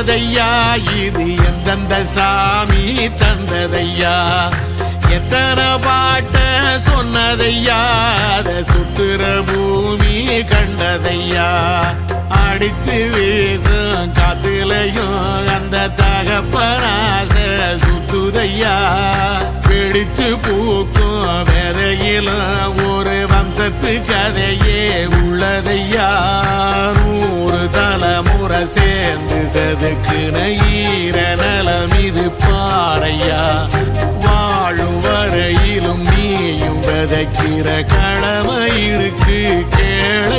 சொன்னதையா இது எந்தெந்த சாமி தந்ததையா எத்தனை பாட்ட சொன்னதையா அத சுத்துற பூமி கண்டதையா அடிச்சு வீசும் காத்துலையும் அந்த தகப்பனாச சுத்துதையா பிடிச்சு பூக்கும் விதையிலும் ஒரு வம்சத்து கதையே உள்ளதையா 100 தலைமுறை சேர்ந்து செதுக்குன ஈர நலம் இது பாறையா வாழும் வரையிலும் நீயும் விதைக்கிற கடமை இருக்கு கேள